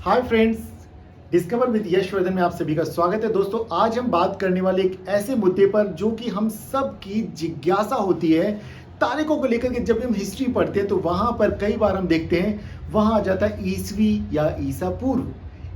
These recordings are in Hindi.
Hi friends, discover with Yashvardhan में आप सभी का स्वागत है। दोस्तों, आज हम बात करने वाले एक ऐसे मुद्दे पर जो कि हम सब की जिज्ञासा होती है। तारीखों को लेकर के जब हम हिस्ट्री पढ़ते हैं तो वहां पर कई बार हम देखते हैं वहां आ जाता है ईसवी या ईसा पूर्व,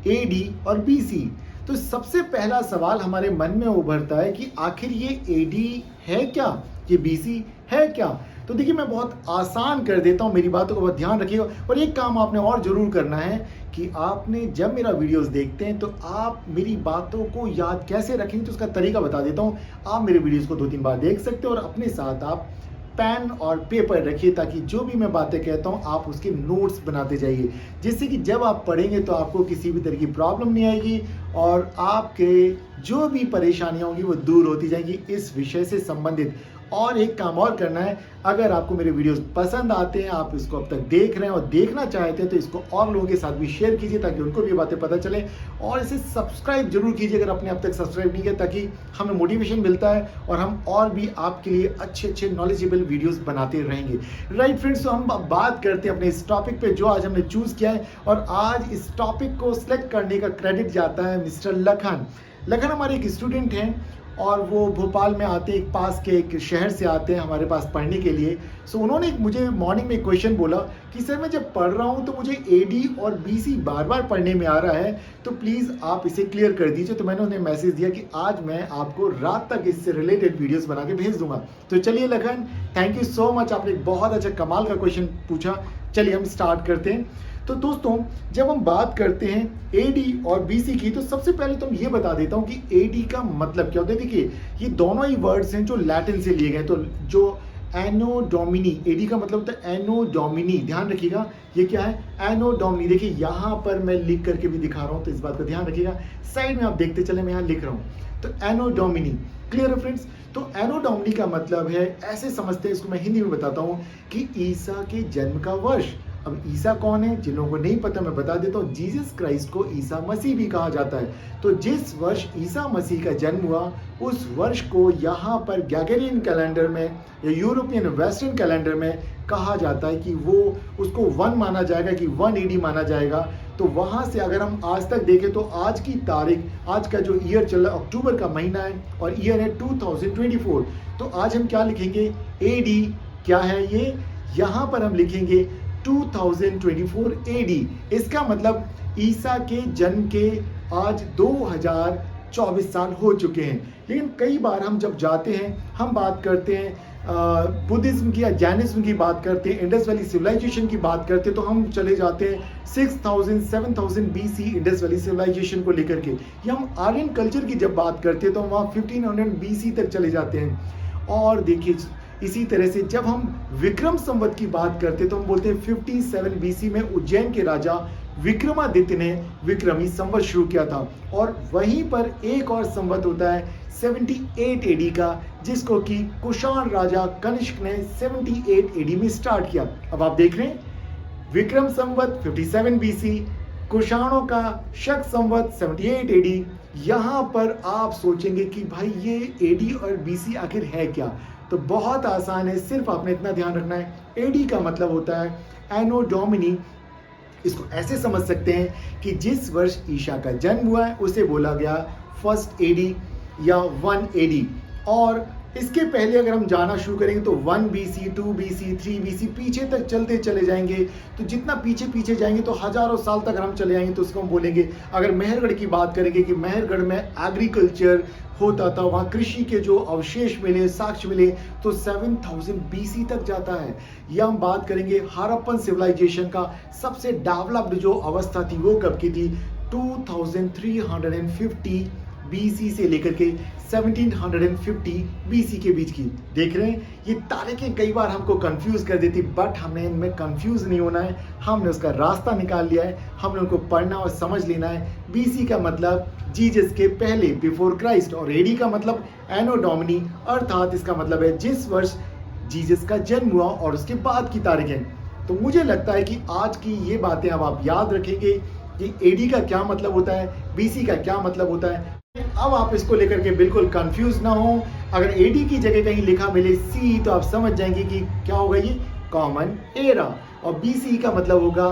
एडी और बीसी। तो सबसे पहला सवाल हमारे मन में उभरता है कि आखिर ये एडी है क्या, ये बीसी है क्या। तो देखिए, मैं बहुत आसान कर देता हूँ, मेरी बातों को बहुत ध्यान रखिएगा। और एक काम आपने और जरूर करना है कि आपने जब मेरा वीडियोस देखते हैं तो आप मेरी बातों को याद कैसे रखेंगे, तो उसका तरीका बता देता हूँ। आप मेरे वीडियोस को 2-3 बार देख सकते हो और अपने साथ आप पेन और पेपर रखिए, ताकि जो भी मैं बातें कहता हूँ आप उसके नोट्स बनाते जाइए, जिससे कि जब आप पढ़ेंगे तो आपको किसी भी तरह की प्रॉब्लम नहीं आएगी और आपके जो भी परेशानियां होंगी वो दूर होती जाएंगी इस विषय से संबंधित। और एक काम और करना है, अगर आपको मेरे वीडियोस पसंद आते हैं, आप इसको अब तक देख रहे हैं और देखना चाहते हैं, तो इसको और लोगों के साथ भी शेयर कीजिए ताकि उनको भी बातें पता चले। और इसे सब्सक्राइब जरूर कीजिए अगर आपने अब तक सब्सक्राइब नहीं किया, ताकि हमें मोटिवेशन मिलता है और हम और भी आपके लिए अच्छे नॉलेजेबल वीडियोस बनाते रहेंगे। राइट फ्रेंड्स, तो हम बात करते हैं अपने इस टॉपिक पे जो आज हमने चूज किया है। और आज इस टॉपिक को सिलेक्ट करने का क्रेडिट जाता है मिस्टर लखन। लखन हमारे एक स्टूडेंट हैं और वो भोपाल में आते हैं, एक पास के एक शहर से आते हैं हमारे पास पढ़ने के लिए। सो उन्होंने मुझे मॉर्निंग में एक क्वेश्चन बोला कि सर, मैं जब पढ़ रहा हूँ तो मुझे एडी और बीसी बार बार पढ़ने में आ रहा है, तो प्लीज़ आप इसे क्लियर कर दीजिए। तो मैंने उन्हें मैसेज दिया कि आज मैं आपको रात तक इससे रिलेटेड वीडियोस बना के भेज दूंगा। तो चलिए Lakhan, thank you so much, आपने एक बहुत अच्छा कमाल का क्वेश्चन पूछा। चलिए हम स्टार्ट करते हैं। तो दोस्तों, जब हम बात करते हैं एडी और बीसी की, तो सबसे पहले तो हम ये बता देता हूं कि एडी का मतलब क्या होता है। देखिए, ये दोनों ही वर्ड्स हैं जो लैटिन से लिए गए। तो जो एनो डोमिनी, एडी का मतलब होता है एनो डोमिनी, ध्यान रखिएगा ये क्या है, एनो डोमिनी। देखिए यहां पर मैं लिख करके भी दिखा रहा हूं, तो इस बात का ध्यान रखिएगा। साइड में आप देखते चले, मैं यहां लिख रहा हूं। तो एनो डोमिनी, क्लियर है फ्रेंड्स। तो एनो डोमिनी का मतलब है, ऐसे समझते हैं इसको, मैं हिंदी में बताता हूं कि ईसा के जन्म का वर्ष। अब ईसा कौन है, जिन लोगों को नहीं पता मैं बता देता हूँ। जीसस क्राइस्ट को ईसा मसीह भी कहा जाता है। तो जिस वर्ष ईसा मसीह का जन्म हुआ, उस वर्ष को यहाँ पर ग्रेगोरियन कैलेंडर में या यूरोपियन वेस्टर्न कैलेंडर में कहा जाता है कि वो उसको 1 माना जाएगा, कि 1 एडी माना जाएगा। तो वहाँ से अगर हम आज तक देखें तो आज की तारीख, आज का जो ईयर चल रहा है, अक्टूबर का महीना है और ईयर है 2024। तो आज हम क्या लिखेंगे, एडी क्या है ये, यहाँ पर हम लिखेंगे 2024 एडी। इसका मतलब ईसा के जन्म के आज 2024 साल हो चुके हैं। लेकिन कई बार हम जब जाते हैं, हम बात करते हैं बुद्धिज्म की या जैनिज्म की बात करते हैं, इंडस वैली सिविलाइजेशन की बात करते हैं, तो हम चले जाते हैं 6000 7000 बीसी इंडस वैली सिविलाइजेशन को लेकर के। या हम आर्यन कल्चर की जब बात करते हैं तो हम वहाँ 1500 बीसी तक चले जाते हैं। और देखिए, इसी तरह से जब हम विक्रम संवत की बात करते हैं तो हम बोलते हैं 57 बीसी में उज्जैन के राजा विक्रमादित्य ने विक्रमी संवत शुरू किया था। और वहीं पर एक और संवत होता है 78 एडी का, जिसको कि कुषाण राजा कनिष्क ने 78 एडी में स्टार्ट किया। अब आप देख रहे हैं, विक्रम संवत 57 बीसी, कुषाणों का शक संवत 78 एडी। यहां पर आप सोचेंगे कि भाई ये एडी और बीसी आखिर है क्या। तो बहुत आसान है, सिर्फ आपने इतना ध्यान रखना है। एडी का मतलब होता है एनो डोमिनी। इसको ऐसे समझ सकते हैं कि जिस वर्ष ईसा का जन्म हुआ है उसे बोला गया 1 एडी या 1 एडी। और इसके पहले अगर हम जाना शुरू करेंगे तो 1 बीसी, 2 बीसी, 3 बीसी, पीछे तक चलते चले जाएंगे। तो जितना पीछे जाएंगे तो हजारों साल तक हम चले जाएंगे, तो उसको हम बोलेंगे। अगर मेहरगढ़ की बात करेंगे कि मेहरगढ़ में एग्रीकल्चर होता था, वहाँ कृषि के जो अवशेष मिले, साक्ष्य मिले, तो 7000 बीसी तक जाता है। या हम बात करेंगे हड़प्पन सिविलाइजेशन का, सबसे डेवलप्ड जो अवस्था थी वो कब की थी, 2350 बीसी से लेकर के 1750 बीसी के बीच की। देख रहे हैं, ये तारीखें कई बार हमको कंफ्यूज कर देती, बट हमें इनमें कंफ्यूज नहीं होना है। हमने उसका रास्ता निकाल लिया है, हमने उनको पढ़ना और समझ लेना है। बीसी का मतलब जीसस के पहले, बिफोर क्राइस्ट, और एडी का मतलब एनो डोमिनी, अर्थात इसका मतलब है जिस वर्ष जीसस का जन्म हुआ और उसके बाद की तारीखें। तो मुझे लगता है कि आज की ये बातें अब आप याद रखेंगे कि एडी का क्या मतलब होता है, बीसी का क्या मतलब होता है। अब आप इसको लेकर के बिल्कुल कंफ्यूज ना हो। अगर एडी की जगह कहीं लिखा मिले सी, तो आप समझ जाएंगे कि क्या होगा, ये कॉमन एरा। और बीसी का मतलब होगा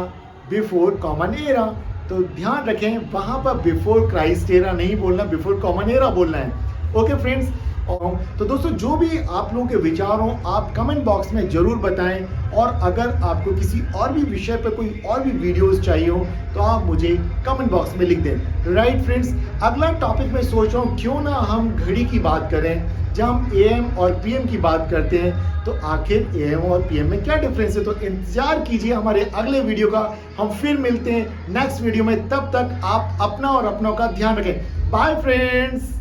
बिफोर कॉमन एरा। तो ध्यान रखें, वहां पर बिफोर क्राइस्ट एरा नहीं बोलना, बिफोर कॉमन एरा बोलना है। ओके फ्रेंड्स, तो दोस्तों जो भी आप लोगों के विचार हो आप कमेंट बॉक्स में जरूर बताएं, और अगर आपको किसी और भी विषय पर कोई और भी वीडियोस चाहिए हो तो आप मुझे कमेंट बॉक्स में लिख दें। राइट फ्रेंड्स, अगला टॉपिक मैं सोच रहा हूँ क्यों ना हम घड़ी की बात करें। जब हम एएम और पीएम की बात करते हैं तो आखिर एएम और पीएम में क्या डिफरेंस है, तो इंतजार कीजिए हमारे अगले वीडियो का। हम फिर मिलते हैं नेक्स्ट वीडियो में, तब तक आप अपना और अपनों का ध्यान रखें। Bye friends.